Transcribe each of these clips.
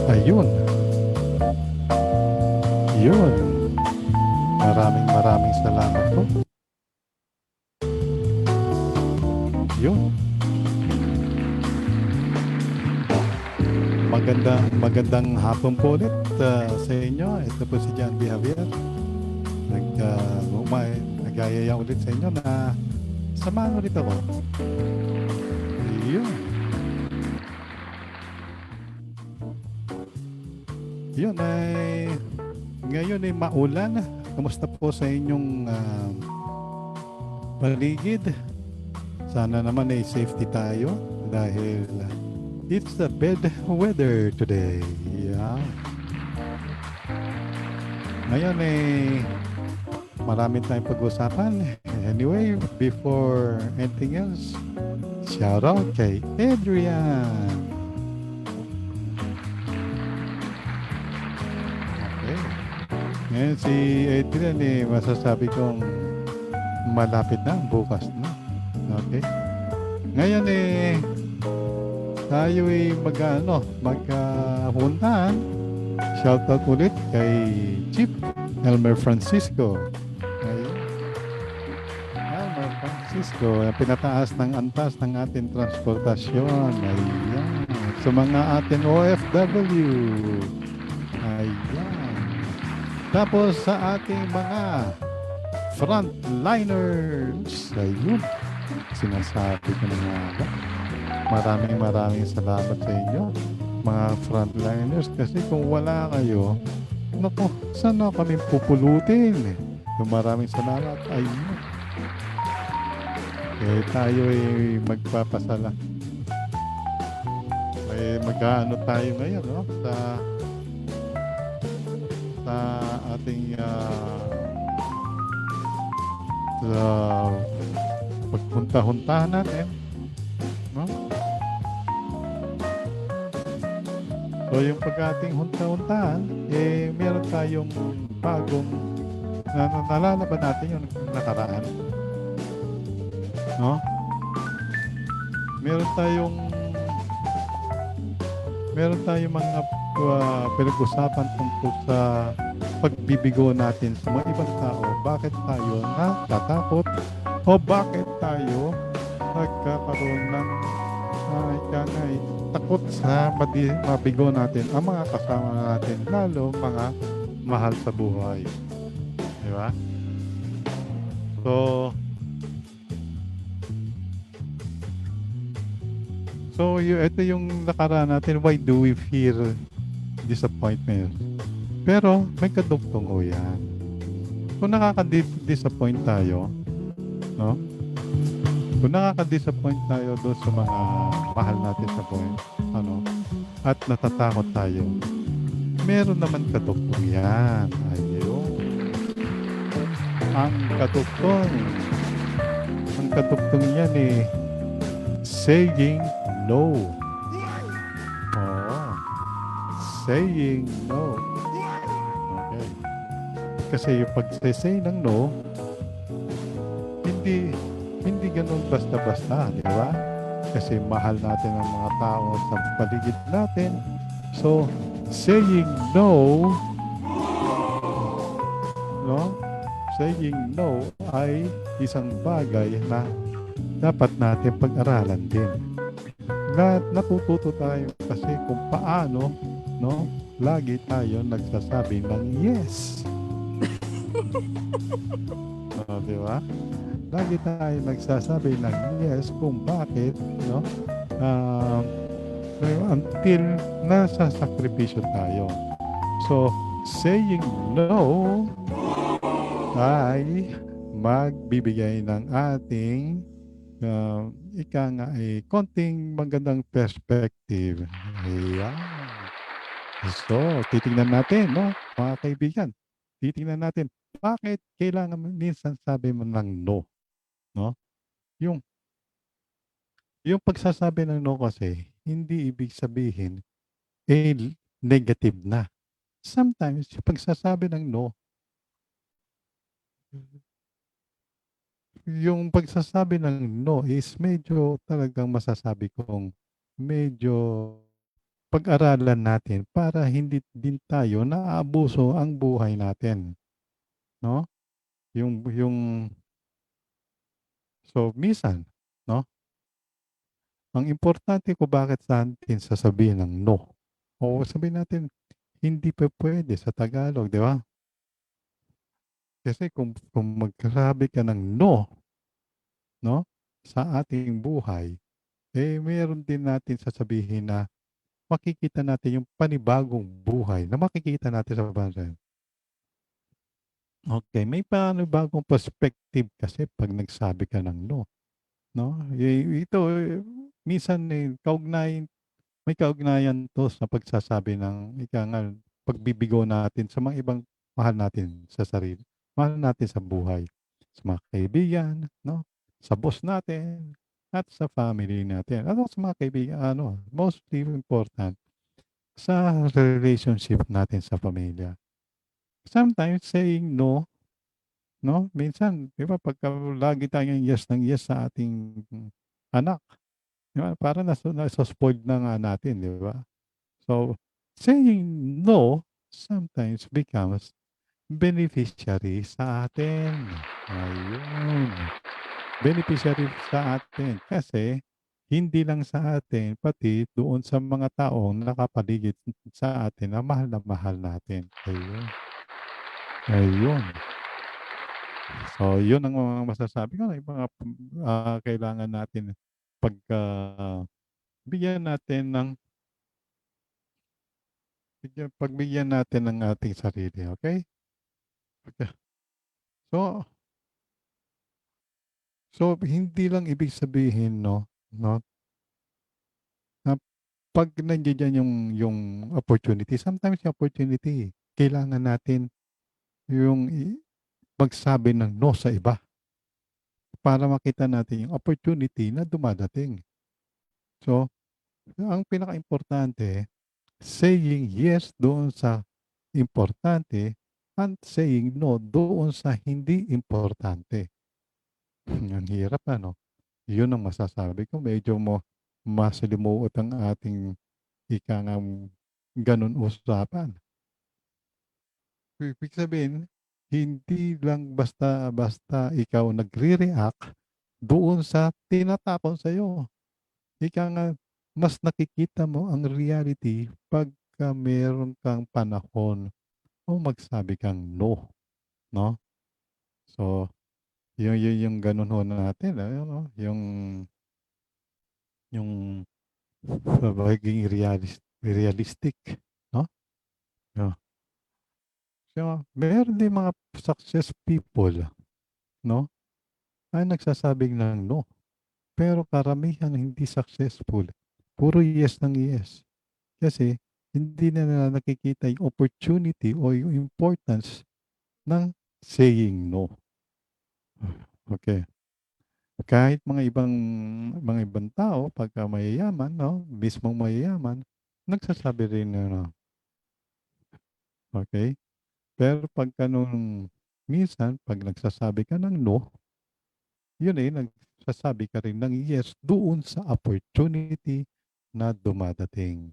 Ayun. Yun. Maraming salamat po. Yun. Magandang hapon po ulit sa inyo. Ito po si John B. Javier. Nagayaya ulit sa inyo na samahan ulit ako. Yun. Yun ay ngayon ay maulan. Kamusta po sa inyong paligid? Sana naman ay safety tayo dahil it's the bad weather today. Yeah. Ngayon ay marami tayong pag-usapan. Anyway, before anything else, shout out kay Adrian. Okay. Ngayon si Adrian masasabi kong malapit na, bukas na. Okay. Ngayon tayo magpuntahan. Shout out ulit kay Chief Elmer Francisco. Elmer Francisco, pinataas ng antas ng ating transportasyon. Ayan. Sa mga ating OFW. Ayan. Tapos sa ating mga frontliners. Ayun. Sinasabi ko na nga ba? Maraming salamat sa inyo, mga frontliners. Kasi kung wala kayo, naku, saan na kami pupulutin? Maraming salamat. Ayun. Tayo magpapasala. Mag-ano tayo ngayon, no? Sa ating pagpunta-huntahan natin, no? So yung pag-ating hunta-huntahan, meron tayong bagong naalala ba natin yung nakaraan, no? Meron tayong mga pinag-usapan tungkol sa pagbibigo natin sa mga ibang tao. Bakit tayo natatakot o bakit tayo nagkakaroon ng takot sa mabigo natin ang mga kasama natin, lalo mga mahal sa buhay. Di ba? So ito yung nakaraan natin. Why do we fear disappointment? Pero may kadugtong o yan. Kung nakaka-disappoint tayo, no? Kung nakaka-disappoint tayo doon sa mga mahal natin sa buhay, at natatakot tayo, meron naman kadugtong yan. Ayun. Ang kadugtong yan saying no. Oo. Saying no. Okay. Kasi yung pag-say ng no, hindi ganun basta-basta, di ba? Kasi mahal natin ang mga tao sa paligid natin. So, saying no, saying no ay isang bagay na dapat natin pag-aralan din. Natututo tayo kasi kung paano, lagi tayo nagsasabi ng yes. Di ba? Lagi tayo nagsasabi ng yes kung bakit, until nasa sakripisyo tayo. So, saying no ay magbibigay ng ating konting magandang perspective. Ayan. So, titingnan natin, mga kaibigan. Titingnan natin, bakit kailangan minsan sabi mo ng no? Yung pagsasabi ng no kasi, hindi ibig sabihin, negative na. Sometimes, yung pagsasabi ng no, yung pagsasabi ng no is medyo talagang masasabi kong medyo pag-aralan natin para hindi din tayo naaabuso ang buhay natin, 'no? Yung so minsan, 'no, ang importante kung bakit natin sasabihin ng no o sabihin natin hindi pupuwede sa Tagalog, 'di ba? Kasi kung magsasabi ka ng no, 'no, sa ating buhay, eh, meron din natin sasabihin na makikita natin yung panibagong buhay na makikita natin sa bansa. Okay, may panibagong perspective kasi 'pag nagsabi ka ng no, 'no? Ito, minsan, may kaugnayan 'to sa pagsasabi ng ika nga, pagbibigo natin sa mga ibang mahal natin sa sarili, mahal natin sa buhay, sa mga kaibigan, 'no, sa boss natin, at sa family natin. Ano sa mga kaibigan ano, mostly important sa relationship natin sa pamilya. Sometimes saying no, 'no, minsan 'di ba pagka lagi tayong yes ng yes sa ating anak, 'di ba parang nasa-spoiled na nga natin, 'di ba? So, saying no sometimes becomes beneficiary sa atin. Ayun. Beneficiary sa atin kasi hindi lang sa atin, pati doon sa mga taong nakapaligid sa atin na mahal natin. Ayun. Ayun. So, yun ang mga masasabi ko, yung mga, kailangan natin pagka bigyan natin ng pagbigyan natin ng ating sarili, okey? Pagka so so hindi lang ibig sabihin 'no, na 'pag nandiya-diyan yung opportunity, sometimes yung opportunity kailangan natin yung magsabi ng no sa iba para makita natin yung opportunity na dumadating. So, ang pinakaimportante, saying yes doon sa importante and saying no doon sa hindi importante. Ang hirap ano? Yun ang masasabi ko, medyo masalimuot ang ating ika nga gano'n usapan. Ibig sabihin, hindi lang basta-basta ikaw nagre-react doon sa tinatapon sa'yo. Ika nga, mas nakikita mo ang reality pagka meron kang panahon o magsabi kang no, 'no? So, yung gano'n ho natin, ano, yung pagiging realistic, 'no? Oh, so meron din mga success people, 'no, na nagsasabing ng no, pero karamihan hindi successful, puro yes ng yes. Kasi hindi na nila nakikita yung opportunity o yung importance ng saying no. Okay. Kahit mga ibang tao pagka mayayaman, 'no, mismong mayayaman, nagsasabi rin na no, okey? Pero pagka nung minsan 'pag nagsasabi ka ng no, yun, nagsasabi ka rin ng yes doon sa opportunity na dumadating.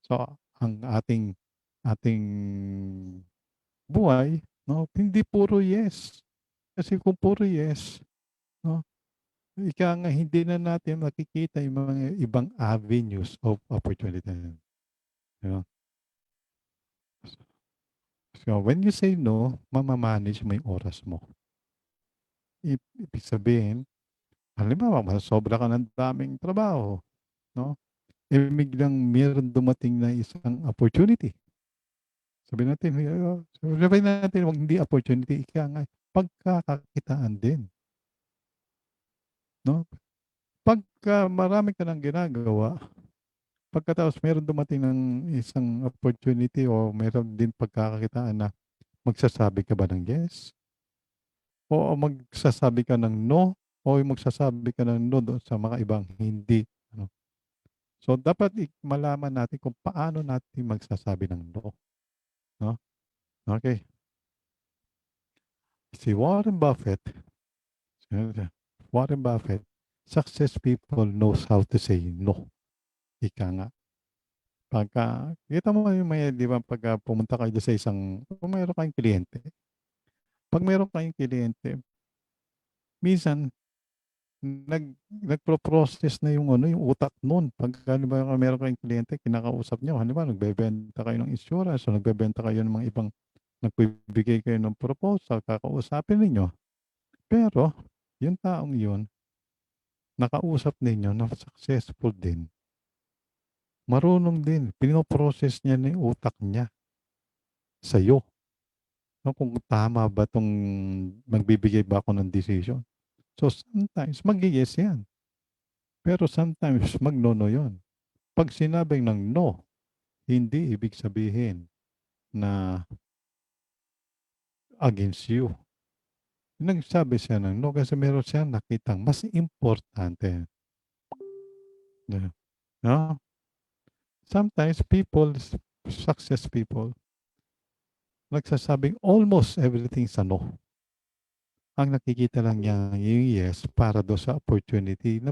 So, ang ating buhay, 'no, hindi puro yes. Kasi kung puro yes, 'no, ika nga hindi na natin makikita yung mga ibang avenues of opportunity, 'di ba? So, when you say no, mama-manage mo yung oras mo. Ibig sabihin, halimbawa masosobra ka ng daming trabaho, 'no, biglang meron dumating na isang opportunity. Sabihin natin wag hindi opportunity, ika nga pagkakakitaan din, 'no? Pagka marami ka ng ginagawa, pagkatapos meron dumating ng isang opportunity o meron din pagkakakitaan na magsasabi ka ba ng yes? O magsasabi ka ng no? O magsasabi ka ng no doon sa mga ibang hindi, ano? So, dapat malaman natin kung paano natin magsasabi ng no, 'no? Okey. Si Warren Buffett, success people knows how to say no, ika nga. Pagka kita mo yung may 'di ba pagka pumunta kayo sa isang kung meron kayong kliyente, 'pag meron kayong kliyente, minsan nagpo-process na yung ano, yung utak nun. Pagka halimbawa meron kayong kliyente kinakausap niyo, halimbawa nagbebenta kayo ng insurance o nagbebenta kayo ng mga ibang nagbibigay kayo ng proposal, kakausapin ninyo. Pero yung taong yun, nakausap ninyo na successful din, marunong din, pino-process niya na yung utak niya sa'yo. No, kung tama ba 'tong magbibigay ba ako ng decision. So, sometimes mag-ye-yes 'yan, pero sometimes mag-no-no 'yun. 'Pag sinabing ng no, hindi ibig sabihin na against you. Nagsabi siya ng no kasi meron siyang nakitang mas importante, na 'no? Sometimes people, success people, nagsasabing almost everything sa no. Ang nakikita lang niya yung yes para do sa opportunity na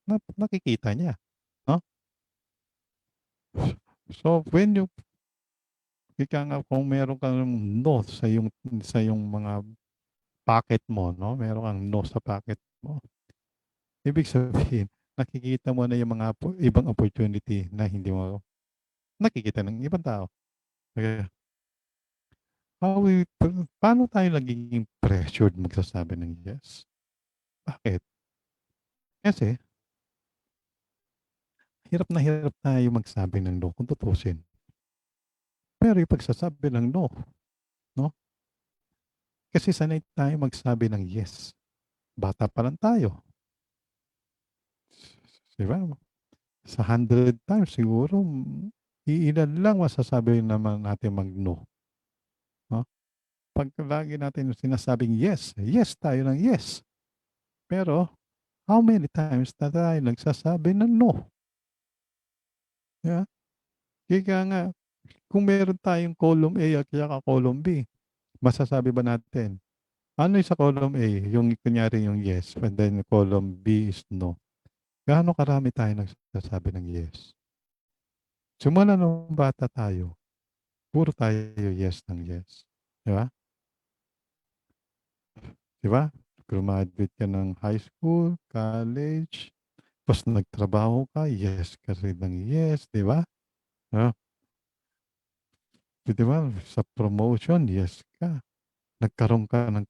na nakikita niya, 'no? So, when you ika nga kung meron kang no sa iyong mga pocket mo 'no, meron kang no sa pocket mo, ibig sabihin nakikita mo na yung mga ibang opportunity na hindi mo nakikita ng ibang tao. Kaya paano tayo nagiging pressured magsasabi ng yes? Bakit? Kasi hirap na hirap tayo magsabi ng no kung tutuusin. Pero yung pagsasabi ng no, 'no, kasi sanay tayo magsabi ng yes. Bata pa lang tayo, 'di ba? Sa 100 times siguro, iilan lang masasabi naman natin mag-no, 'no? 'Pag lagi natin sinasabing yes, yes tayo ng yes. Pero how many times na tayo nagsasabi ng no, 'di ba? Kaya nga kung meron tayong column A at saka column B, masasabi ba natin, ano yung sa column A, yung kunyari yung yes, and then column B is no. Gaano karami tayo nagsasabi ng yes? Simula nung bata tayo, puro tayo yes ng yes, 'di ba? 'Di ba? Grumaduate ka ng high school, college, tapos nagtrabaho ka, yes ka rin ng yes, 'di ba? Oh, 'di ba sa promotion, yes ka. Nagkaroon ka ng,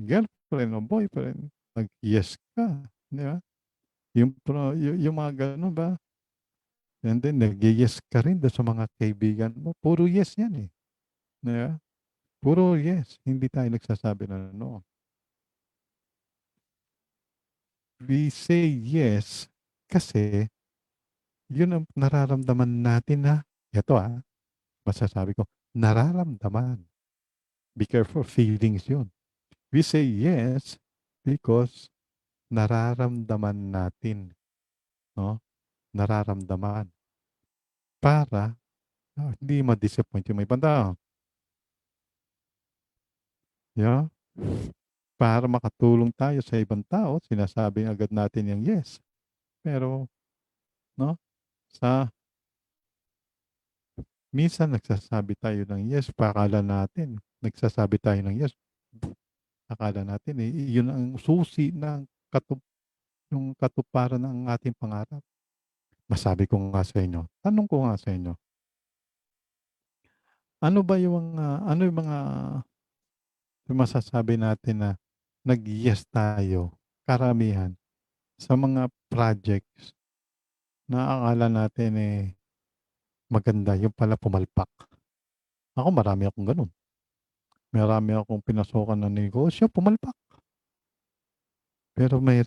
girlfriend o boyfriend, nag-yes ka, 'di ba? Yung mga gano'n ba, and then nag-ye-yes ka rin do'n sa mga kaibigan mo, puro yes 'yan, eh, 'di ba? Puro yes, hindi tayo nagsasabi ng no. We say yes kasi yun ang nararamdaman natin na eto, masasabi ko, nararamdaman. Be careful, feelings yun. We say yes because nararamdaman natin, 'no, nararamdaman para, hindi ma-disappoint yung may ibang tao, 'di ba? Para makatulong tayo sa ibang tao, sinasabi agad natin yung yes. Pero 'no, sa minsan nagsasabi tayo ng yes pa akala natin nagsasabi tayo ng yes, akala natin, yun ang susi ng yung katuparan ng ating pangarap. Masabi ko nga sa inyo, tanong ko nga sa inyo, ano ba yung mga ano yung mga masasabi natin na nag-yes tayo karamihan sa mga projects na akala natin, maganda yung pala pumalpak. Ako marami akong gano'n. Marami akong pinasukan na negosyo, pumalpak. Pero may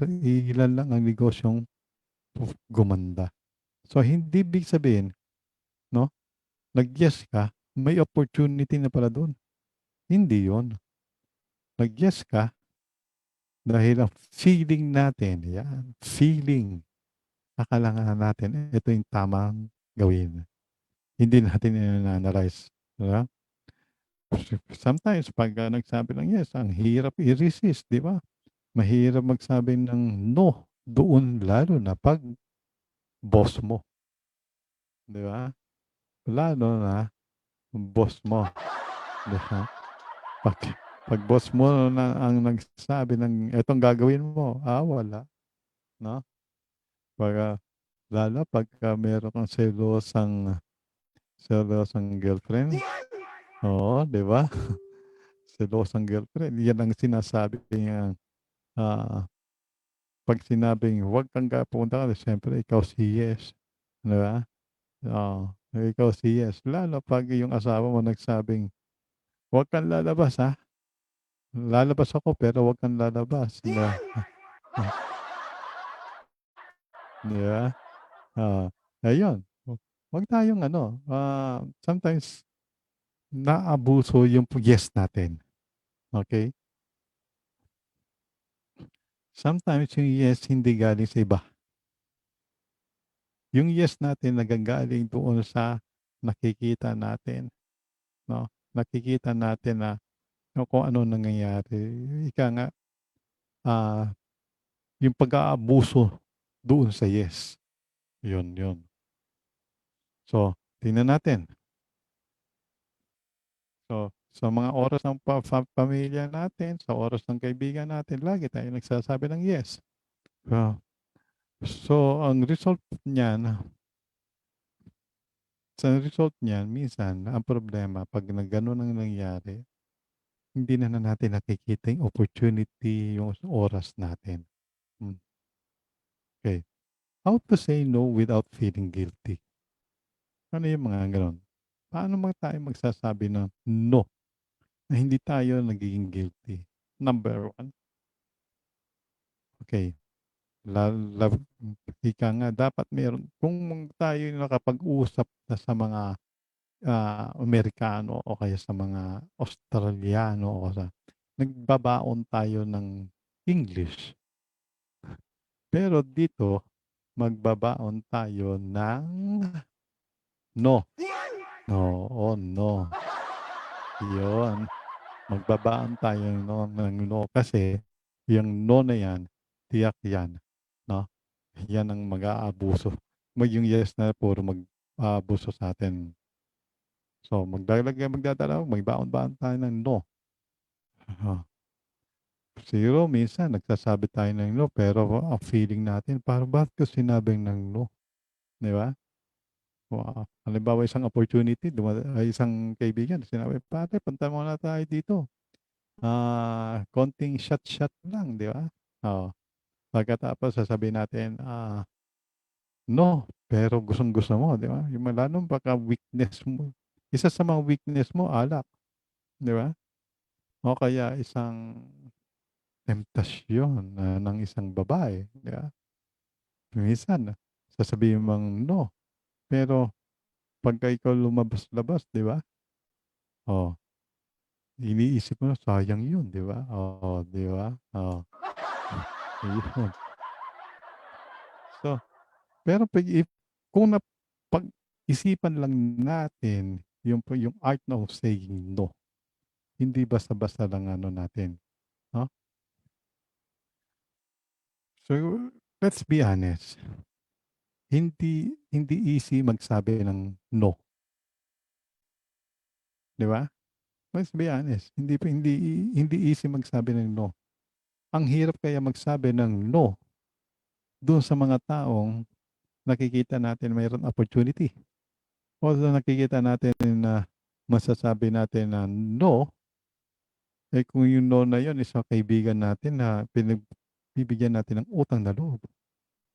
ilan lang ang negosyong gumanda. So, hindi ibig sabihin, 'no, nag-yes ka, may opportunity na pala do'n. Hindi 'yun. Nag-yes ka dahil ang feeling natin, 'yan, feeling, akala nga natin ito yung tamang gawin. Hindi natin ina-analyze, 'di ba? Sometimes pagka nagsabi ng yes, ang hirap i-resist, 'di ba? Mahirap magsabi ng no doon lalo na 'pag boss mo. 'di ba? Lalo na yung boss mo, 'di ba? Pag pag boss mo na ang nagsabi ng, "Etong gagawin mo," wala, 'no? Pagka lalo pagka meron kang selosang girlfriend, oo, 'di ba? Selosang girlfriend, 'yan ang sinasabi niyang, ah, 'pag sinabing, "Huwag kang pumunta ka," siyempre ikaw si yes, 'di ba? Oo, ikaw si yes. Lalo 'pag yung asawa mo nagsabing, "Huwag kang lalabas, ha. Lalabas ako pero huwag kang lalabas," 'di ba? Oo, ayun. Huwag tayong ano, sometimes naabuso yung yes natin, okey? Sometimes yung yes hindi galing sa iba. Yung yes natin nanggagaling doon sa nakikita natin, 'no? Nakikita natin na kung ano nangyayari. Ika nga, ah, yung pag-aabuso doon sa yes, yun yun. So, tingnan natin. So, sa mga oras ng pamilya natin, sa oras ng kaibigan natin, lagi tayong nagsasabi ng yes. Ah, so, ang result niyan, minsan ang problema 'pag na gano'n ang nangyari, hindi na natin nakikita yung opportunity, yung oras natin. Hmm, okey. How to say no without feeling guilty? Ano yung mga gano'n? Paano tayo magsasabi ng no na hindi tayo nagiging guilty? Number one, okey, la lab ika nga dapat meron kung tayo nakapag-usap na sa mga, Amerikano o kaya sa mga Australiano o sa nagbabaon tayo ng English. Pero dito magbabaon tayo ng no. Oo, no. 'Yun, magbabaon tayo ng no kasi yung no na 'yan, tiyak 'yan, 'no? 'Yan ang mag-aabuso. Yung yes na puro aabuso sa'tin. So, magdadala, may baon-baon tayo ng no. Oo. Siguro minsan nagsasabi tayo ng no pero ang feeling natin parang bakit ko sinabing ng no, 'di ba? Halimbawa isang opportunity isang kaibigan sinabi, "Pare punta muna tayo dito, konting shot-shot lang," 'di ba? Oo, pagkatapos sasabihin natin, "No, pero gustong-gusto mo," 'di ba? Yung lalong baka weakness mo, isa sa mga weakness mo alak, 'di ba? O kaya isang temptasyon ng isang babae, 'di ba? Minsan sasabihin mong no, pero pagka ikaw lumabas-labas, 'di ba? Oh, iniisip mo sayang 'yun, 'di ba? Oo, 'di ba? Oo, ayun. So, pero kung pag-isipan lang natin yung art of saying no, hindi basta-basta lang ano natin, 'no? So, let's be honest, hindi hindi easy magsabi ng no, 'di ba? Let's be honest, hindi easy magsabi ng no. Ang hirap kaya magsabi ng no dun sa mga taong nakikita natin mayroong opportunity. Although nakikita natin na masasabi natin na no, kung yung no na yun is kaibigan natin na pinagbibigyan natin ng utang na loob,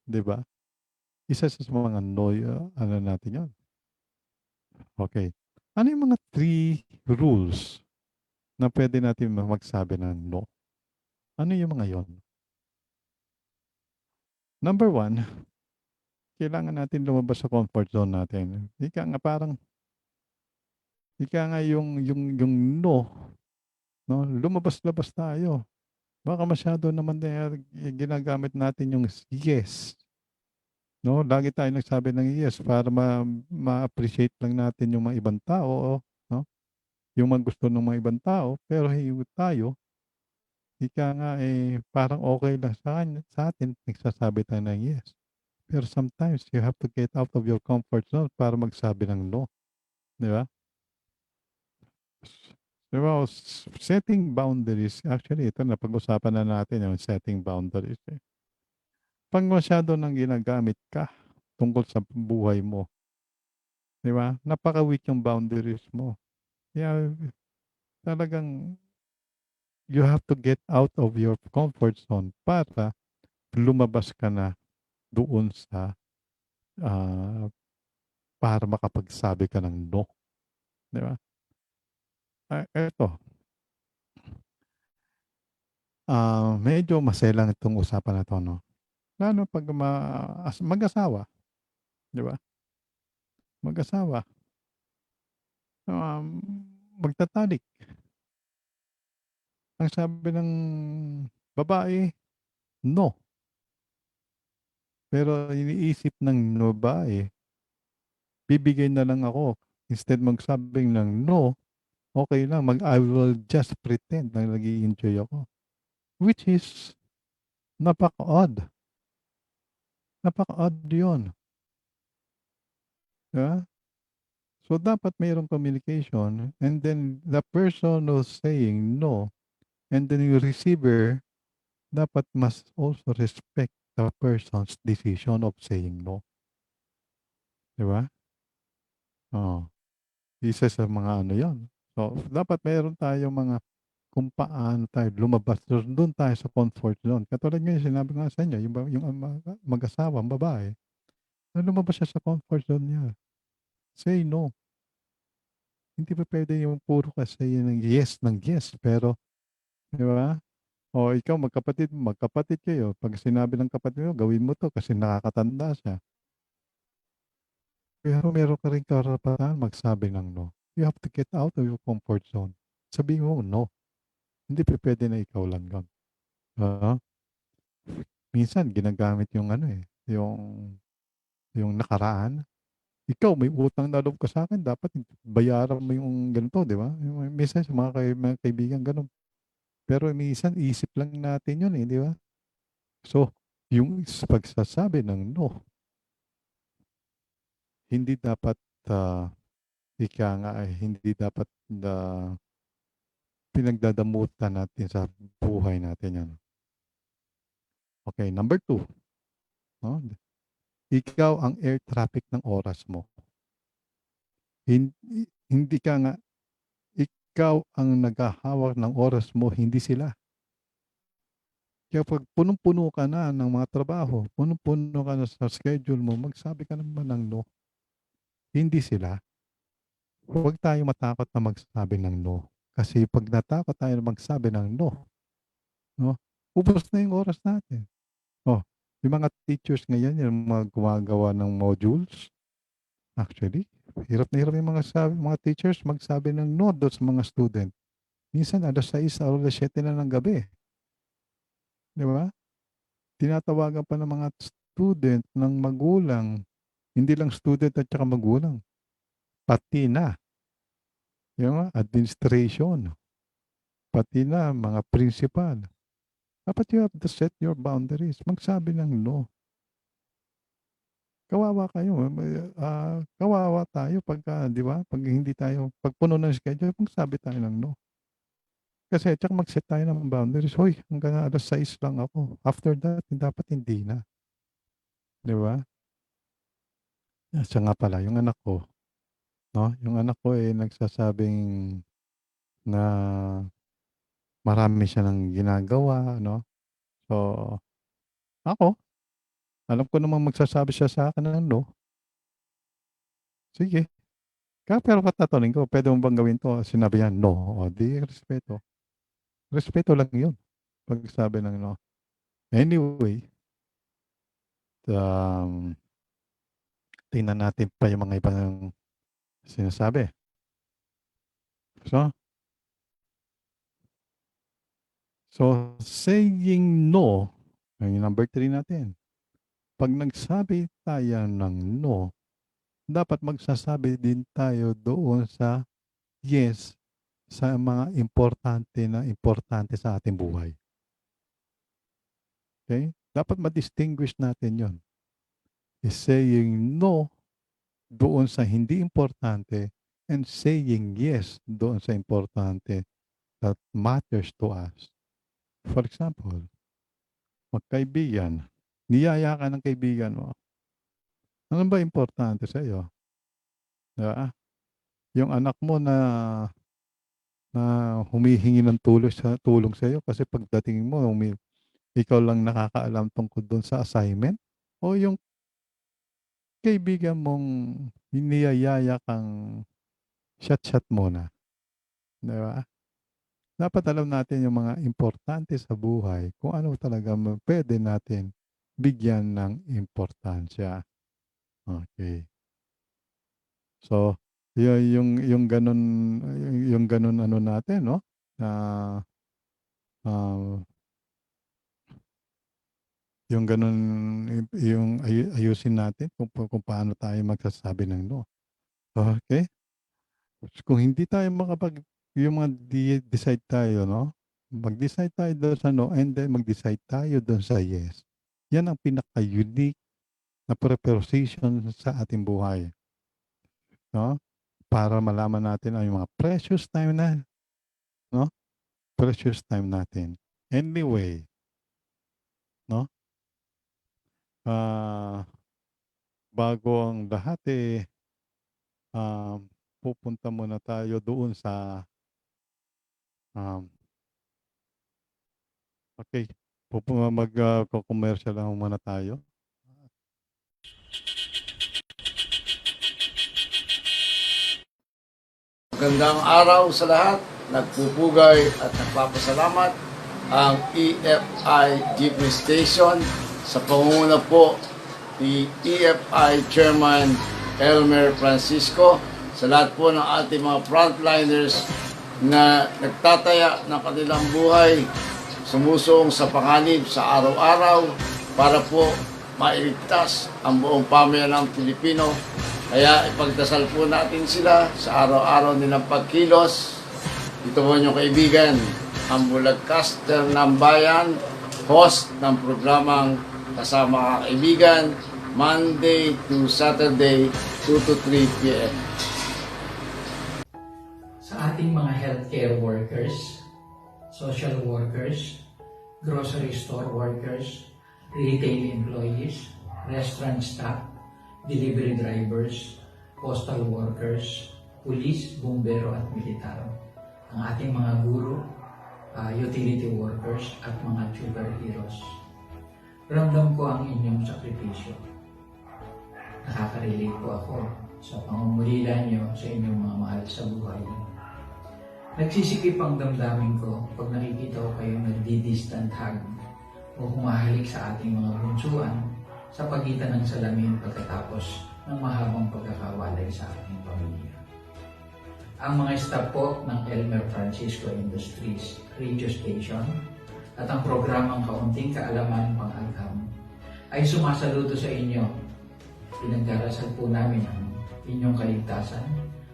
'di ba? Isa sa mga no, ano natin yun. Okay. Ano yung mga 3 rules na pwede natin magsabi ng no? Ano yung mga yon? Number one, kailangan natin lumabas sa comfort zone natin. Ika nga yung no, 'no, lumabas-labas tayo. Baka masyado naman ginagamit natin yung yes, 'no? Lagi tayong nagsabi ng yes para ma-appreciate lang natin yung mga ibang tao, 'no? Yung mga gusto ng mga ibang tao, pero tayo, ika nga, parang okey lang sa atin nagsasabi tayo ng yes. Pero sometimes you have to get out of your comfort zone para magsabi ng no, 'di ba? Di ba, setting boundaries, actually ito napag-usapan na natin yung setting boundaries, eh. 'Pag masyado ng ginagamit ka tungkol sa buhay mo, 'di ba, napaka-weak yung boundaries mo. Kaya talagang you have to get out of your comfort zone para lumabas ka na doon sa, ah, para makapagsabi ka ng no, 'di ba? Eto, medyo maselang itong usapan na 'to 'no, lalo 'pag mag-asawa, 'di ba? Mag-asawa, um, magtatalik. Ang sabi ng babae, no. Pero iniisip ng babae, bibigay na lang ako. Instead magsabing ng no, okay lang, I will just pretend na nag-i-enjoy ako. Which is napaka-odd. Napaka-odd yun. 'Di ba? So, dapat mayroong communication and then the person who's saying no and then yung receiver dapat must also respect the person's decision of saying no. 'Di ba? Oo. Isa sa mga ano yon. So, dapat meron tayong mga kung paano tayo lumabas do'n tayo sa comfort zone. Katulad ngayon sinabi ko nga sa inyo yung mag-asawa, ang babae, na lumabas siya sa comfort zone niya. Say no. Hindi pa puwede yung puro ka say ng yes, pero 'di ba? O ikaw magkapatid kayo, 'pag sinabi ng kapatid mo, gawin mo 'to kasi nakakatanda siya. Pero meron ka ring karapatan magsabi ng no. You have to get out of your comfort zone. Sabihin mo no. Hindi pupuwede na ikaw lang yun, oo. Minsan ginagamit yung ano, eh, yung nakaraan. Ikaw may utang na loob ka sa'kin dapat bayaran mo yung ganito, 'di ba? Yung minsan sa mga kaibigan gano'n. Pero minsan isip lang natin yun, eh, 'di ba? So, yung pagsasabi ng no, hindi dapat, ika nga, eh, hindi dapat na pinagdadamutan natin sa buhay natin 'yan. Okey, number 2, 'no? Ikaw ang air traffic ng oras mo. Hindi ka nga ikaw ang naghahawak ng oras mo, hindi sila. Kaya 'pag punong-puno ka na ng mga trabaho, punong-puno ka na sa schedule mo, magsabi ka naman ng no, hindi sila. Huwag tayong matakot na magsabi ng no. Kasi 'pag natakot tayo na magsabi ng no, 'no, ubos na yung oras natin. Oh, yung mga teachers ngayon, yung mga gumagawa ng modules, actually, hirap na hirap yung mga teachers magsabi ng no dun sa mga student. Minsan 6:00 o 7:00 na ng gabi, 'di ba? Tinatawagan pa ng mga student ng magulang, hindi lang student at saka magulang, pati na yung administration, pati na mga principal. Dapat you have to set your boundaries, magsabi ng no. Kawawa kayo, kawawa tayo pagka 'di ba, 'pag hindi tayo 'pag puno ng schedule, magsabi tayo ng no. Kasi tsaka mag-set tayo ng boundaries, "Hoy, hanggang 6:00 lang ako, after that dapat hindi na." 'Di ba? Siya nga pala yung anak ko, 'no, yung anak ko, eh, nagsasabing na marami siya ng ginagawa, 'no. So, ako, alam ko namang magsasabi siya sa'kin ng no, sige. Pero tatanungin ko, "Puwede mo bang gawin 'to?" Sinabi niya, "No." Oh, 'di respeto. Respeto lang 'yun, pagsabi ng no. Anyway, um, tingnan natin pa yung mga ibang sinasabi. So saying no, yung number 3 natin. 'Pag nagsabi tayo ng no, dapat magsasabi din tayo doon sa yes, sa mga importante sa ating buhay, okey? Dapat ma-distinguish natin 'yon. is saying no doon sa hindi importante and saying yes doon sa importante that matters to us. For example, magkaibigan, niyaya ka ng kaibigan mo. Ano ba importante sa iyo? Diba? Yung anak mo na humihingi ng tulong sa iyo kasi pagdating mo ikaw lang nakakaalam tungkol doon sa assignment o yung kaibigan mong niyayaya kang shot muna, 'di ba? Dapat alam natin yung mga importante sa buhay kung ano talaga pwede natin bigyan ng importansya. Okay. So, yung gano'n yung gano'n ano natin 'no, na, ah, yung gano'n yung ayusin natin kung paano tayo magsasabi ng no. Okay. Kung hindi tayo yung mga decide tayo 'no, mag-decide tayo dun sa no and then mag-decide tayo dun sa yes. Yan ang pinaka-unique na preposition sa ating buhay 'no, para malaman natin ang mga precious time na 'no, precious time natin. Anyway 'no, ah, bago ang lahat, pupunta muna tayo doon sa, um, okey, ko-commercial lang muna tayo. Magandang araw sa lahat. Nagpupugay at nagpapasalamat ang EFI Jeepney Station sa pangunguna po ni EFI Chairman Elmer Francisco, sa lahat po ng ating mga frontliners na nagtataya ng kanilang buhay, sumusong sa panganib sa araw-araw para po mailigtas ang buong pamilya ng Pilipino. Kaya ipagdasal po natin sila sa araw-araw nilang pagkilos. Ito po inyong kaibigan, ang broadcaster ng bayan, host ng programang Kasama Kaibigan, Monday to Saturday, 2 to 3 p.m. Sa ating mga healthcare workers, social workers, grocery store workers, retail employees, restaurant staff, delivery drivers, postal workers, pulis, bumbero at militar, ang ating mga guro, utility workers at mga superheroes. Ramdam ko ang inyong sakripisyo. Nakaka-relate po ako sa pangungulila niyo sa inyong mga mahal sa buhay. Nagsisikip ang damdamin ko pag nakikita ko kayong nagdi-distant hug o humahalik sa ating mga bunsuan sa pagitan ng salamin pagkatapos ng mahabang pagkakawalay sa ating pamilya. Ang mga staff po ng Elmer Francisco Industries Radio Station at ang programang Kaunting Kaalaman Pang-agham ay sumasaludo sa inyo. Pinagdarasal po namin ang inyong kaligtasan,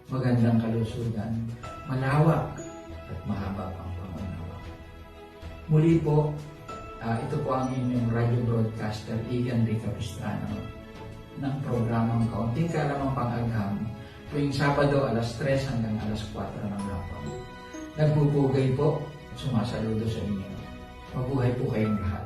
magandang kalusugan, malawak at mahaba pang pangunawa. Muli po, ito po ang inyong radio broadcaster, Igan D. Capistrano, ng programang Kaunting Kaalaman Pang-agham tuwing Sabado alas 3 hanggang alas 4 ng hapon. Nagpupugay po at sumasaludo sa inyo. Mabuhay po kayong lahat.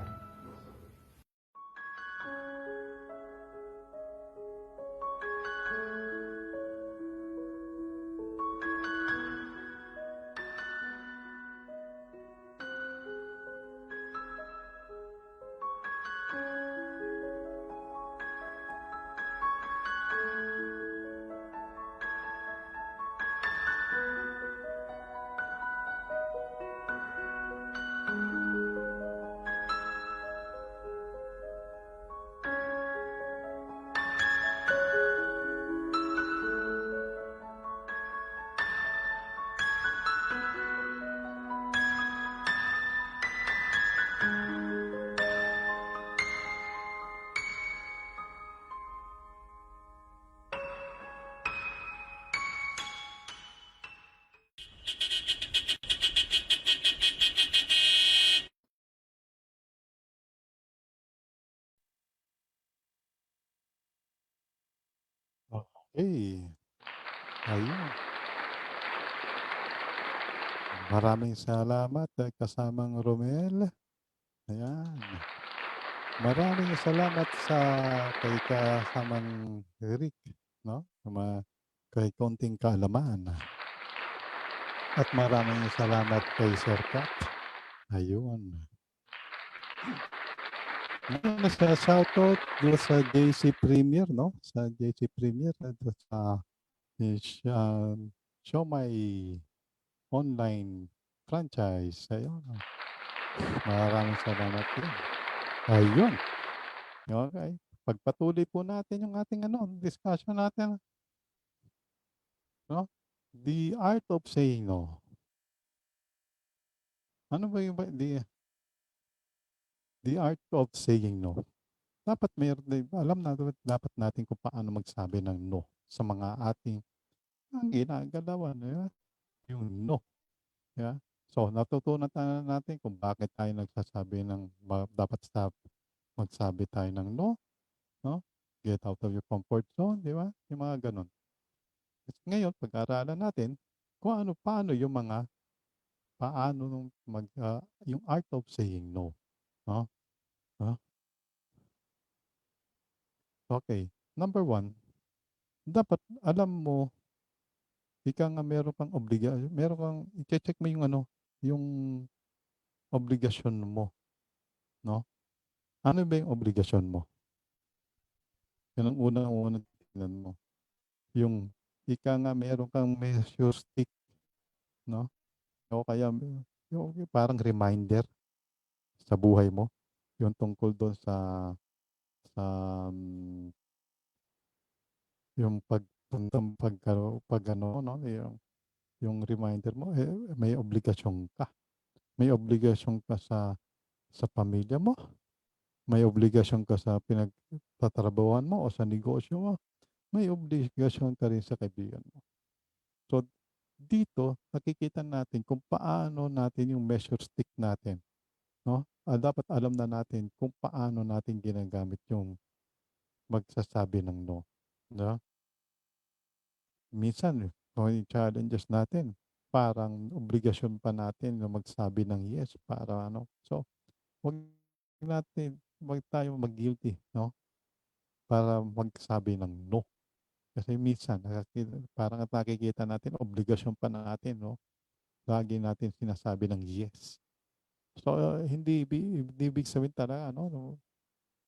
Okay. Ayun. Maraming salamat, kasamang Romel. Ayan. Maraming salamat sa kay kasamang Rick, no? Kay konting kaalaman. At maraming salamat kay Sir Kat. Ayun. Ngayon sa shoutout doon sa JC Premier, no? Sa JC Premier, doon sa Show My Online Franchise. Ayun. Maraming salamat din. Ayun. Okay. Pagpatuloy po natin yung ating discussion natin, no? The art of saying no. Ano ba yung the art of saying no? Dapat alam na dapat natin kung paano magsabi ng no sa mga ating ang ginagalawan, di ba? Yung no, di ba? So, natutunan natin kung bakit tayo nagsasabi dapat magsabi tayo ng no, no? Get out of your comfort zone, di ba? Yung mga ganun. Ngayon, pag-aaralan natin kung paano yung yung art of saying no. No? No? Okay. Number one, dapat alam mo, ika nga meron kang, i-check mo yung obligasyon mo. No? Ano ba yung obligasyon mo? Yan ang unang tingnan mo. Yung, ika nga meron kang measure stick, no? O kaya, yung parang reminder sa buhay mo, yung tungkol doon sa yung pag ano, no, yung reminder mo, may obligasyon ka. May obligasyon ka sa pamilya mo, may obligasyon ka sa pinagtatrabahuan mo o sa negosyo mo, may obligasyon ka rin sa kaibigan mo. So, dito, nakikita natin kung paano natin yung measure stick natin. No? Dapat alam na natin kung paano natin ginagamit yung magsasabi ng no. No? Minsan, kung yung challenges natin, parang obligasyon pa natin na magsabi ng yes para ano. So, wag tayo mag-guilty, no? Para magsabi ng no. Kasi minsan, parang at nakikita natin, obligasyon pa natin, no? Lagi natin sinasabi ng yes. So, hindi ibig sabihin talaga, no?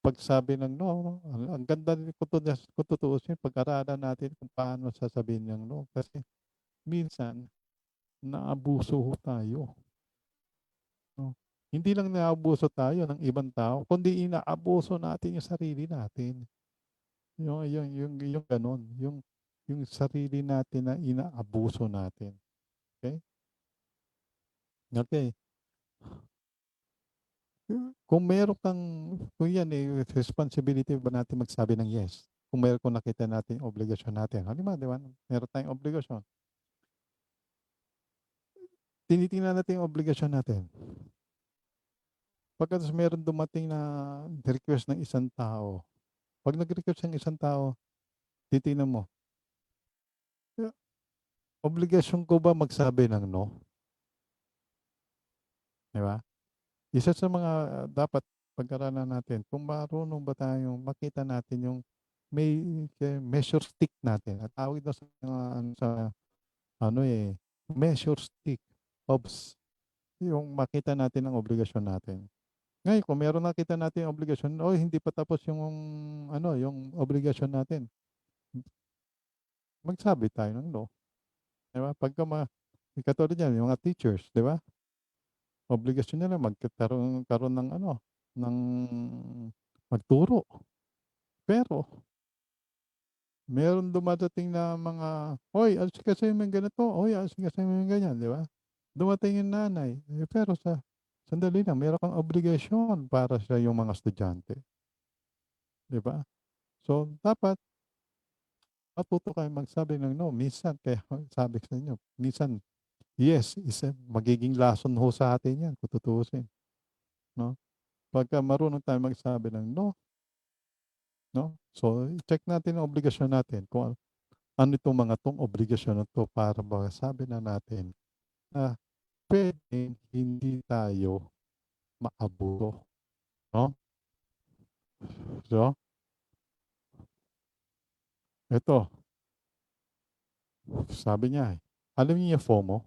Pagsabi ng no, no? Ang ganda din kung tutuusin, pag-aralan natin kung paano sasabihin ng no. Kasi minsan, naabuso ho tayo. No? Hindi lang naabuso tayo ng ibang tao, kundi inaabuso natin yung sarili natin. Yung ganun, yung sarili natin na inaabuso natin. Okay? Okay. Kung yan responsibility ba natin magsabi ng yes? Kung nakita natin yung obligasyon natin. Halimbawa, di ba? Meron tayong obligasyon. Tinitingnan natin yung obligasyon natin. Pagkatapos meron dumating na request ng isang tao. Pag nag-request ng isang tao, titingnan mo, "Eh, obligasyon ko ba magsabi ng no?" Di ba? Isa sa mga dapat pag-aralan natin, kung marunong ba tayong makita natin yung may measure stick natin. At tawag daw measure stick of yung makita natin ang obligasyon natin. Ngayon, kung meron nakita natin yung obligasyon, hindi pa tapos yung obligasyon natin. Magsabi tayo ng no. Di ba? Katulad yan, yung mga teachers, di ba? Obligasyon nila karoon ng magturo. Pero, meron dumadating na "Hoy, asikaso mo yung ganito. Hoy, asikaso mo yung ganyan," di ba? Dumating yung nanay. Pero sandali lang, meron kang obligasyon para sa yung mga estudyante. Di ba? So, dapat matuto kayo magsabi ng no. Minsan, kaya sabi ko sa inyo, minsan, yes, magiging lason ho sa atin yan, kung tutuusin. No? Pagka marunong tayo magsabi ng no, no? So, check natin ang obligasyon natin. ano itong mga 'tong obligasyon na 'to para masabi na natin na puwedeng hindi tayo maabuso, 'no? So, eto, sabi niya, alam niyo yung FOMO?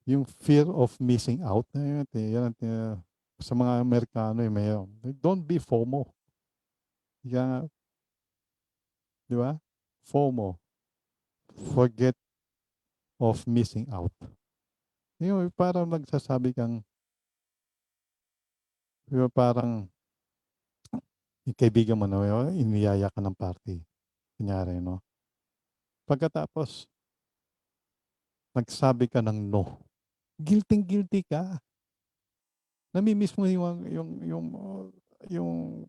Yung fear of missing out, yan ang sa mga Amerikano, mayroon. Don't be FOMO. Kaya nga, 'di ba? FOMO, forget of missing out. Yung parang nagsasabi kang, yung parang yung kaibigan mo na iniyaya ka ng party, kunyari, 'no? Pagkatapos nagsabi ka ng no, guilting-guilty ka. Nami-miss mo yung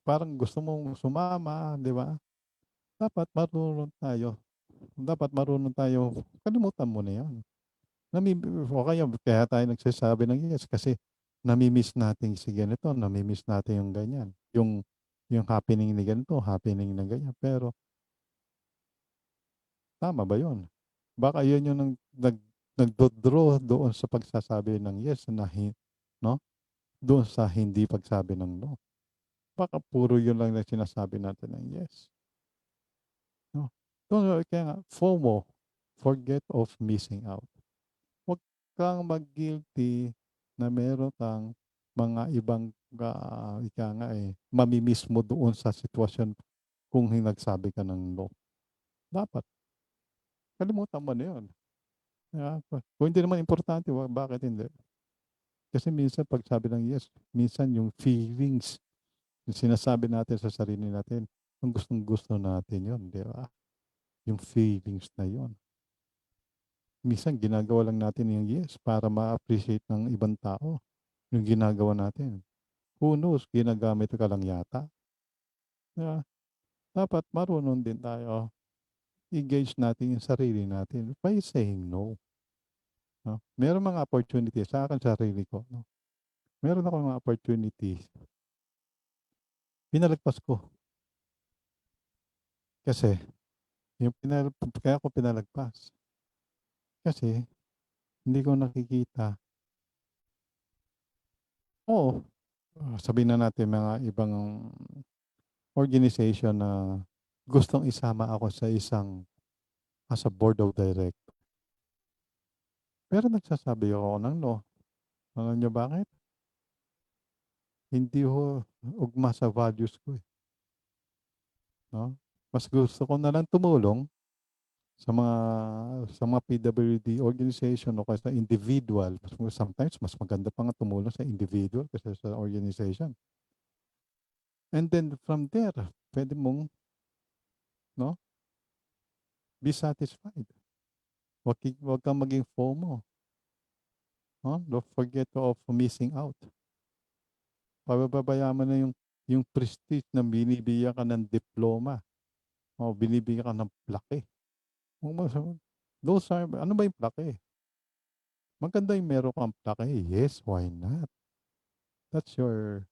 parang gusto mong sumama, 'di ba? Dapat marunong tayo kalimutan mo na 'yan. O kaya tayo nagsasabi ng yes kasi nami-miss natin si ganito, nami-miss natin yung ganyan, yung happening ni ganito, happening na ganyan. Pero tama ba yun? Baka yun yung nagdo-draw doon sa pagsasabi ng yes na 'no, doon sa hindi pagsabi ng no. Baka puro yun lang na sinasabi natin ng yes, 'no? So, kaya nga FOMO, forget of missing out. Huwag kang mag-guilty na meron kang mga ibang, ika nga, mami-miss mo doon sa sitwasyon kung nagsabi ka ng no. Dapat kalimutan mo na yun, 'di ba? Kung hindi naman importante, bakit hindi? Kasi minsan pagsabi ng yes, minsan yung feelings, yung sinasabi natin sa sarili natin, ang gustong-gusto natin yun, 'di ba? Yung feelings na yun. Minsan ginagawa lang natin yung yes para ma-appreciate ng ibang tao yung ginagawa natin. Who knows, ginagamit ka lang yata, 'di ba? Dapat marunong din tayo i-gauge natin yung sarili natin by saying no, 'no? Merong mga opportunity sa akin, sarili ko, 'no? Meron akong mga opportunities, pinalagpas ko. Kasi yung kaya ko pinalagpas, kasi hindi ko nakikita, oo, sabihin na natin mga ibang organization na gustong isama ako sa isang as a board of director. Pero nagsasabi ako ng no. Alam niyo bakit? Hindi ho ugma sa values ko, 'no? Mas gusto ko na lang tumulong sa mga PWD organization o kaya sa individual. Sometimes mas maganda pa nga tumulong sa individual kaysa sa organization. And then from there, puwede mong, 'no, be satisfied. Huwag kang maging FOMO, 'no? Don't forget of missing out. Pababayaan mo na yung prestige na binibigyan ka ng diploma o binibigyan ka ng plaque. Kung those are, ano ba yung plaque? Maganda yung meron kang plaque, yes, why not? That's your,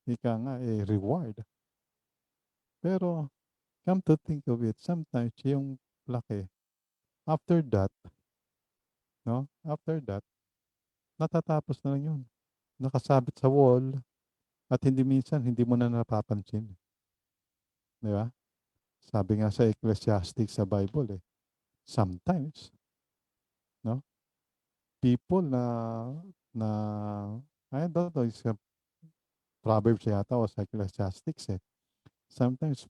ika nga, reward. Pero come to think of it, sometimes yung plaque, after that, 'no, after that, natatapos na lang yun. Nakasabit sa wall at hindi mo na napapansin, 'di ba? Sabi nga sa Ecclesiastes sa Bible, sometimes, 'no, people na I don't know, it's a Proverbs yata o sa Ecclesiastes, sometimes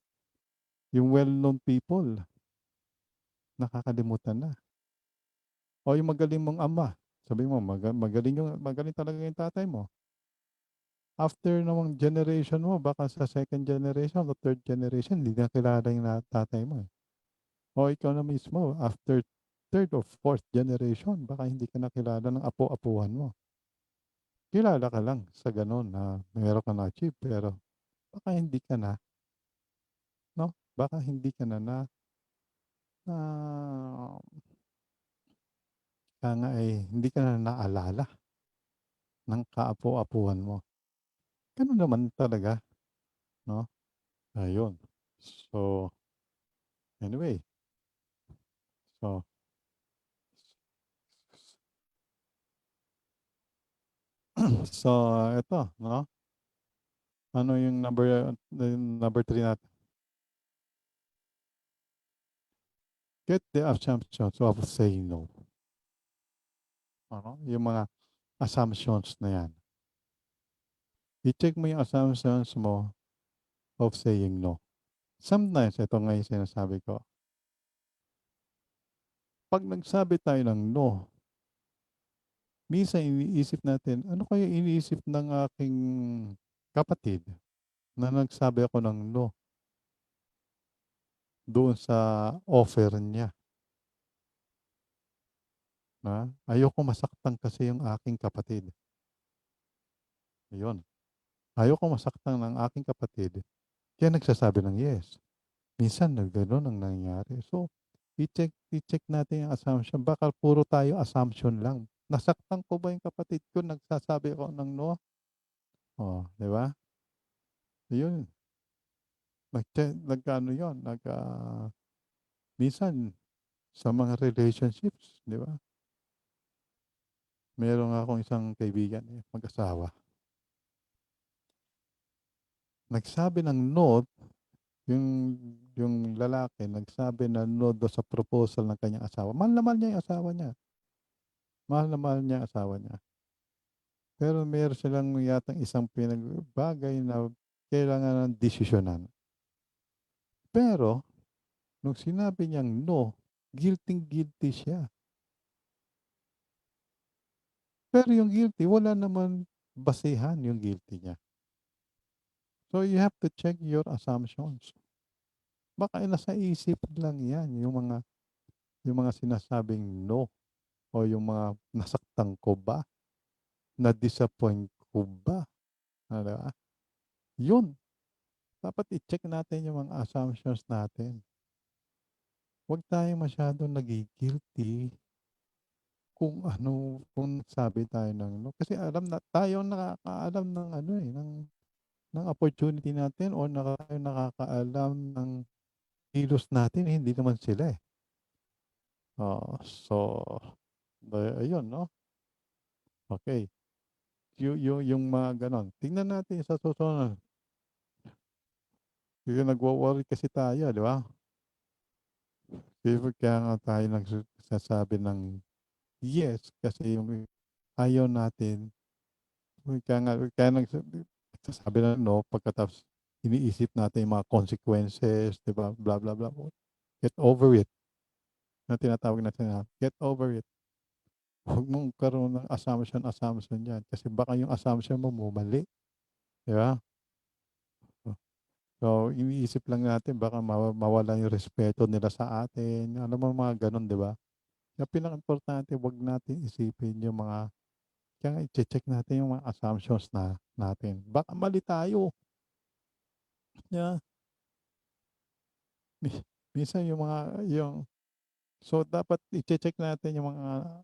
yung well-known people nakakalimutan na. O yung magaling mong ama, sabi mo magaling talaga yung tatay mo. After namang generation mo, baka sa second generation o third generation, hindi na kilala yung tatay mo, eh. O ikaw na mismo, after third or fourth generation, baka hindi ka na kilala ng apo-apuhan mo. Kilala ka lang sa gano'n na meron kang na-achieve, pero baka hindi ka na, 'no? Baka hindi ka na na kaya nga, hindi ka na naalala ng kaapo-apuhan mo. Gano'n naman talaga, 'no? Ayun. So, anyway. So, so ito, no? Ano yung number 3 natin? Get the assumptions of saying no. Ano? Yung mga assumptions na yan. I-check mo yung assumptions mo of saying no. Sometimes, ito nga yung sinasabi ko. Pag nagsabi tayo ng no, minsan iniisip natin, ano kaya iniisip ng aking kapatid na nagsabi ako ng no doon sa offer niya. Na? Ayoko masaktan kasi yung aking kapatid. Ayun. Ayoko masaktan ng aking kapatid. Kaya nagsasabi ng yes. Minsan gano'n ang nangyayari. So, i-check natin yung assumption. Baka puro tayo assumption lang. Nasaktan ko ba yung kapatid ko? Nagsasabi ako ng no? Oh, di ba? Yun. Nagkano yun? Minsan, sa mga relationships, di ba? Meron akong isang kaibigan, mag-asawa. Nagsabi ng no, yung yung lalaki nagsabi na no do sa proposal ng kanyang asawa. Mahal na mahal niya yung asawa niya. Mahal na mahal niya ang asawa niya. Pero meron silang yatang isang pinagbagay na kailangan ng desisyonan. Pero, nung sinabi niyang no, guilty siya. Pero yung guilty, wala naman basehan yung guilty niya. So, you have to check your assumptions. Baka nasa isip lang yan, yung mga sinasabing no o yung mga nasaktan ko ba, na-disappoint ko ba, di ba? Yun, dapat i-check natin yung mga assumptions natin. Huwag tayong masyadong nagi-guilty kung sabi tayo ng no. Kasi alam na tayo ang nakakaalam ng ng opportunity natin o nakakaalam ng kilos natin, hindi naman sila, eh. So, ayun, no? Okay. Yung mga gano'n. Tingnan natin sa susunod. Kasi nagwo-worry kasi tayo, di ba? Kaya nga tayo nagsasabi ng yes kasi yung ayaw natin. Kaya nagsasabi ng no pagkatapos iniisip natin yung mga consequences, di ba? Blah, blah, blah. Get over it. Na tinatawag natin na, get over it. Huwag mong karoon ng assumption yan. Kasi baka yung assumption mo mali. Di ba? So, iniisip lang natin baka mawala yung respeto nila sa atin. Alam mo mga ganun, di ba? Kaya pinaka-importante, wag natin isipin yung mga, kaya i-check natin yung mga assumptions natin. Baka mali tayo. Yeah. Minsan so dapat i-check natin yung mga,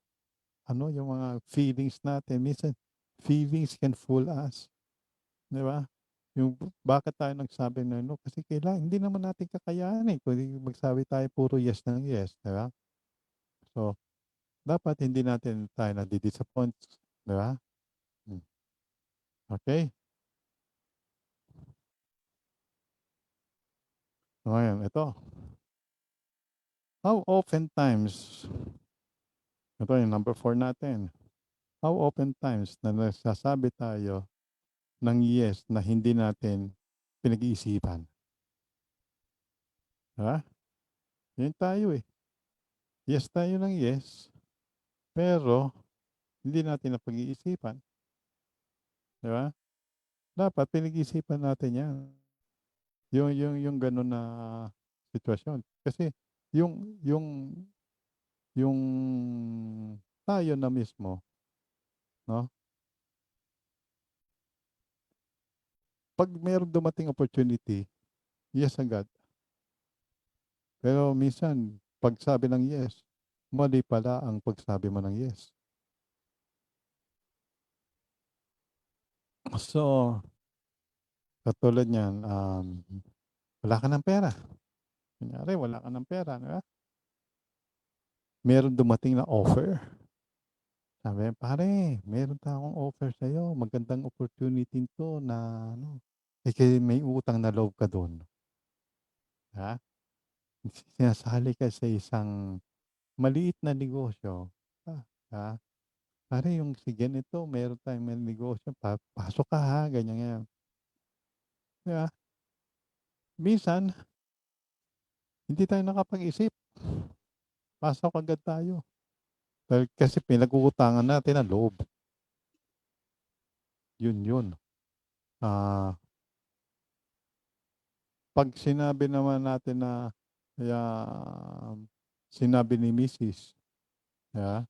yung mga feelings natin. Minsan, feelings can fool us. Di ba? Yung bakit tayo nagsabi na no? Kasi hindi naman natin kakayanin. Kundi magsabi tayo puro yes ng yes. Di ba? So, dapat hindi natin tayo nadi-disappoint. Di ba? Hmm. Okay? So, ngayon, ito. How often times, ito yung number 4 natin. How often times na nagsasabi tayo ng yes na hindi natin pinag-iisipan? Ha? Yan tayo eh. Yes tayo ng yes, pero hindi natin napag-iisipan. Di ba? Dapat pinag-iisipan natin yan. Yung gano'n na sitwasyon. Kasi yung yung tayo na mismo, no? Pag mayroong dumating opportunity, yes agad. Pero minsan, pagsabi ng yes, mali pala ang pagsabi mo ng yes. So, katulad niyan, Wala ka ng pera. Kunyari, wala ka ng pera, di ba? Meron dumating na offer. Sabi, pare, meron akong offer sa'yo. Magandang opportunity to na ano. Eh, kaya may utang na loob ka doon. Ha? Sinasali ka sa isang maliit na negosyo. Ha? Pare, yung si ganito, meron tayong may negosyo. Pasok ka ha, ganyan yan. Di ba? Minsan, hindi tayo nakapag-isip. Pasok agad tayo. Dahil kasi pinag-uutangan natin ang loob. Yun. Ah, pag sinabi naman natin na kaya sinabi ni Mrs. Yeah,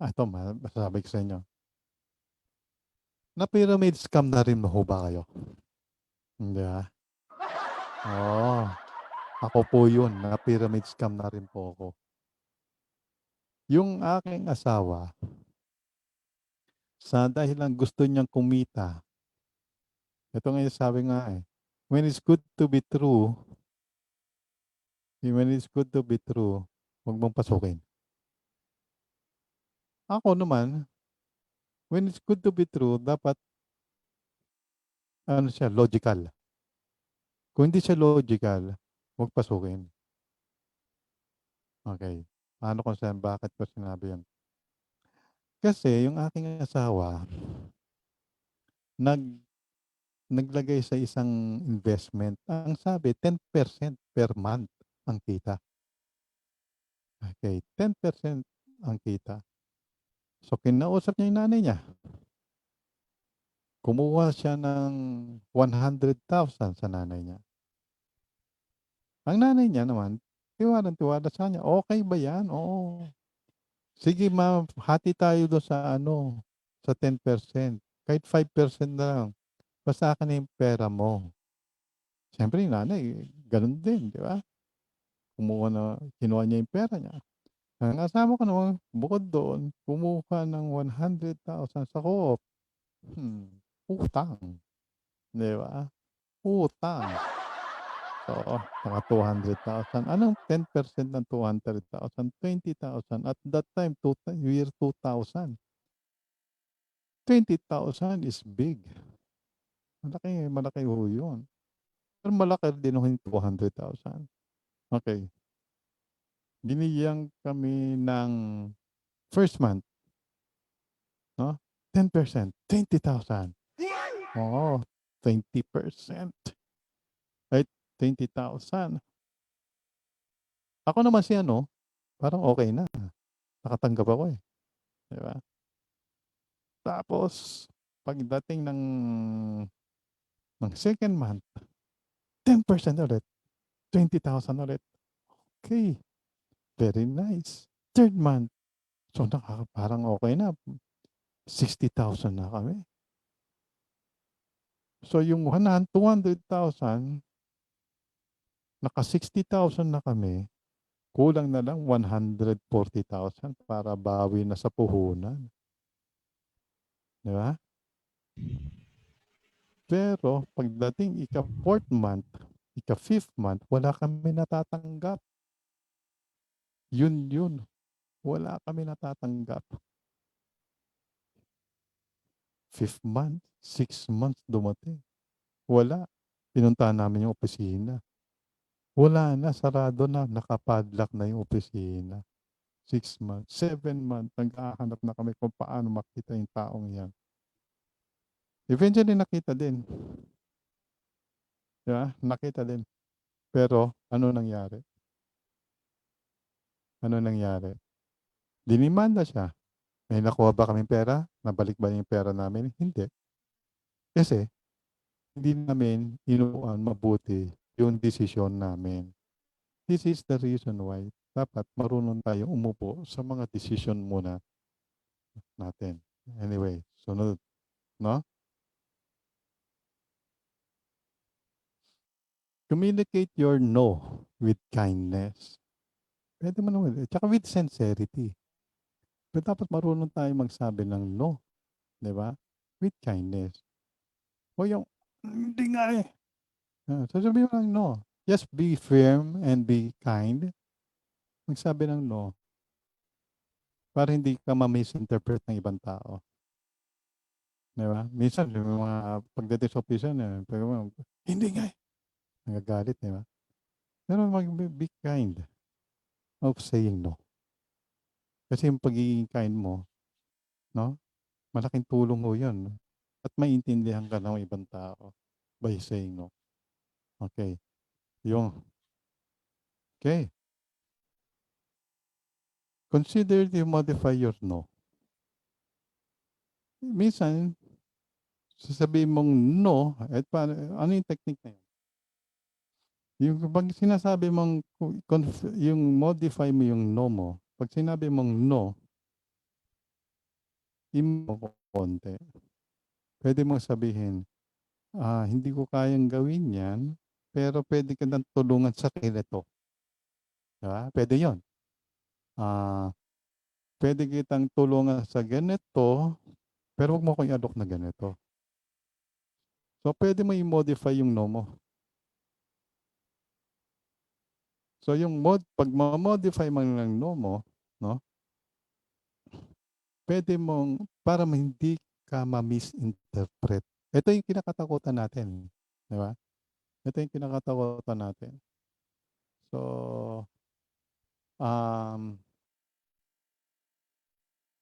ito masasabi ko sa inyo. Na pyramid scam na rin ho ba kayo? Hindi Oo. Ako po yun. Na pyramid scam na rin po ako. Yung aking asawa, sa dahil lang gusto niyang kumita, ito nga yung sabi nga when it's good to be true, huwag mong pasukin. Ako naman, when it's good to be true, dapat ano siya, logical. Kung hindi siya logical, huwag pasukin. Okay. Paano kung saan, bakit ko sinabi yan? Kasi yung aking asawa, nag, naglagay sa isang investment. Ang sabi, 10% per month ang kita. Okay, 10% ang kita. So, kinausap niya yung nanay niya. Kumuha siya ng 100,000 sa nanay niya. Ang nanay niya naman, tiwala sa kanya. Okay ba yan? Oo. Sige ma'am, hati tayo doon sa sa 10%. Kahit 5% na lang. Basta akin na yung pera mo. Siyempre yung nanay, ganun din, di ba? Kinuha niya yung pera niya. Ang asawa ko naman, bukod doon, kumuha ng 100,000 sa co-op. Utang. Di ba? Utang. So, mga 200,000. Anong 10% ng 200,000? 20,000. At that time, year 2000. 20,000 is big. Malaki ho yun. Pero malaki din ho yung 200,000. Okay. Binigyan kami ng first month, no? 10%, 20,000. Oo, 20%. Ay, 20,000. Ako naman si parang okay na. Nakatanggap ako eh. Di ba? Tapos, pagdating ng second month, 10% ulit. 20,000 ulit. Okay. Very nice. Third month. So, parang okay na. 60,000 na kami. So, yung 200,000, naka 60,000 na kami, kulang na lang 140,000 para bawi na sa puhunan. Di ba? Pero, pagdating ika-4th month, ika-5th month, wala kami natatanggap. Yun. Wala kami natatanggap. 5th month, 6 months dumating. Wala. Pinuntahan namin yung opisina. Wala na, sarado na, nakapadlock na yung opisina. 6 months, 7 months, nag-ahanap na kami kung paano makita yung taong yan. Eventually, nakita din. Diba? Nakita din. Pero, ano nangyari? Dinimanda siya. May nakuha ba kaming pera? Nabalik ba yung pera namin? Hindi. Kasi, hindi namin inuuan mabuti yung desisyon namin. This is the reason why dapat marunong tayo umupo sa mga desisyon muna natin. Anyway, sunod. No? Communicate your no with kindness. Pwede mo naman. Tsaka with sincerity. Pero dapat marunong tayo magsabi ng no. Di ba? With kindness. O yung, hindi nga eh. Sasabihin mo lang no. Just be firm and be kind. Magsabi ng no. Para hindi ka ma-misinterpret ng ibang tao. Di ba? Minsan, yung mga pagdating sa opisyon, hindi nga eh. Nagagalit, di ba? Pero be kind of saying no. Kasi yung pagiging kind mo, no? Malaking tulong mo yun. At maintindihan ka ng ibang tao by saying no. Okay. Yung, okay. Consider to modify your no. Minsan, sasabihin mong no, at paano, ano yung technique na yun? Yung pag sinasabi mong, yung modify mo yung no mo, pag sinabi mong no, mo konti. Pwede mong sabihin, hindi ko kayang gawin yan, pero pwede ka nang tulungan sa ganito. Diba? Pwede yun. Pwede kitang tulungan sa ganito, pero huwag mo ko i-alok na ganito. So, pwede mo i-modify yung no mo. So, yung pag ma-modify mo ng no mo, no? Pwede mong, para hindi ka ma-misinterpret. Ito yung kinakatakutan natin. Di ba? Ito yung kinakatakutan natin. So,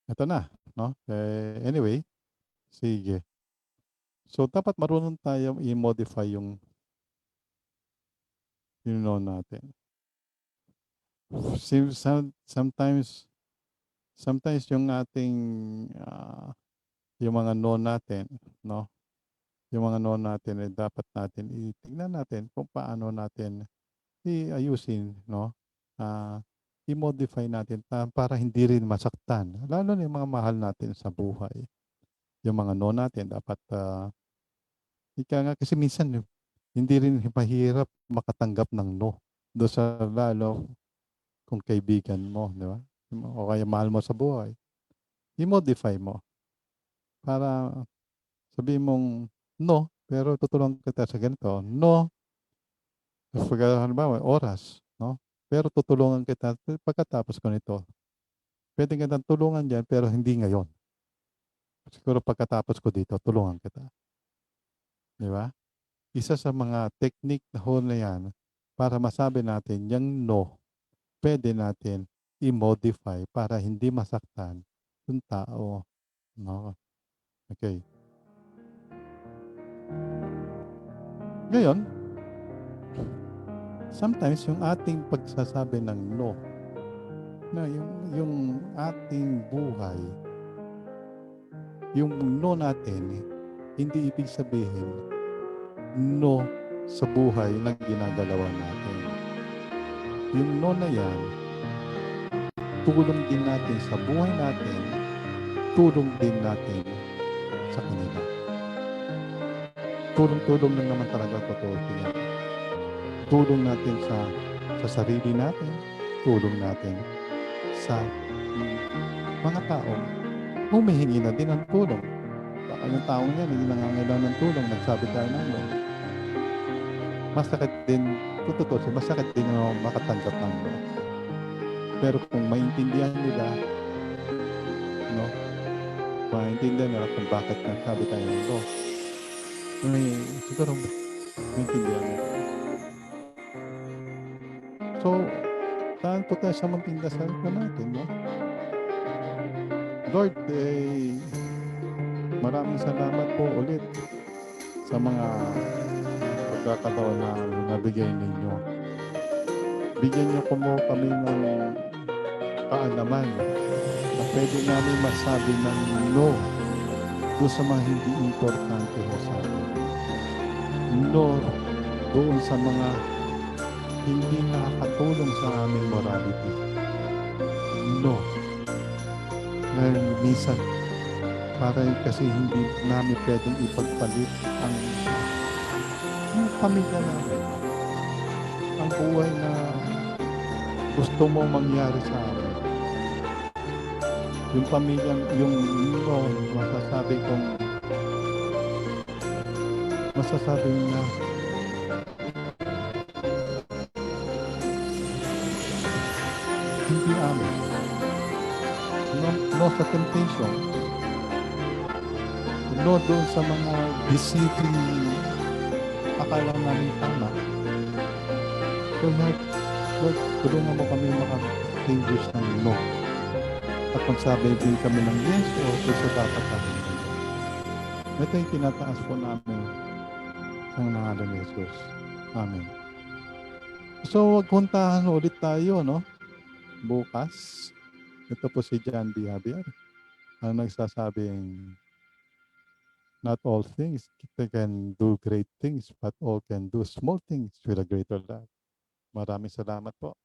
ito na. No? Anyway, sige. So, dapat marunong tayo i-modify yung no natin. Sometimes yung ating yung mga no natin, no? Yung mga no natin dapat natin itingnan natin kung paano natin iayusin, no? I-modify natin para hindi rin masaktan. Lalo na yung mga mahal natin sa buhay. Yung mga no natin dapat kasi minsan hindi rin mahirap makatanggap ng no. Doon sa lalo kung kaibigan mo, di ba? O kaya mahal mo sa buhay. I-modify mo. Para sabihin mong no, pero tutulungan kita sa ganito. No, halimbawa, oras, no? Pero tutulungan kita pagkatapos ko nito. Pwede kitang tulungan dyan, pero hindi ngayon. Siguro pagkatapos ko dito, tulungan kita. Di ba? Isa sa mga technique na na yan para masabi natin yung no, pwede natin i-modify para hindi masaktan yung tao. No? Okay. Ngayon, sometimes yung ating pagsasabi ng no, na yung ating buhay, yung no natin, hindi ibig sabihin no sa buhay na ginagalawan natin. Yung no na yan, tulong din natin sa buhay natin, tulong din natin sa kanila. Tulong-tulong lang naman talaga totoo yan. Tulong natin sa sarili natin, tulong natin sa mga taong humihingi na din ng tulong. Baka yung taong yan, hindi nangangailangan ng tulong, nagsabi tayo ng no. Masakit din, tututusin, masakit din na makatanggap ng no. Pero kung maintindihan nila, no, maintindihan nila kung bakit nagsabi tayo ng no, siguro maintindihan nila. So, saan po tayo sa munting dasal ko natin, no? Lord, maraming salamat po ulit sa mga pagkakataon na nabigay ninyo. Bigyan niyo po mo kami ng kaalaman na pwede namin masabi ng no doon sa mga hindi importante ho sa atin. No doon sa mga hindi nakakatulong sa aming morality. No. Dahil minsan, parang kasi hindi namin pwedeng ipagpalit yung pamilya namin. Ang buhay na gusto mo mangyari sa amin. Yung pamilya, yung masasabi na hindi amin. No sa temptation. No doon sa mga deceiving akala namin tama. So Lord, tulungan mo kami maka-distinguish ng no. At magsabi din kami ng yes o kung sa dapat namin. Ito yung tinataas po namin sa ngalan ni Jesus. Amen. So, wagpuntahan ulit tayo, no? Bukas. Ito po si John D. Javier. Ang nagsasabing, not all things can do great things, but all can do small things with a greater love. Maraming salamat po.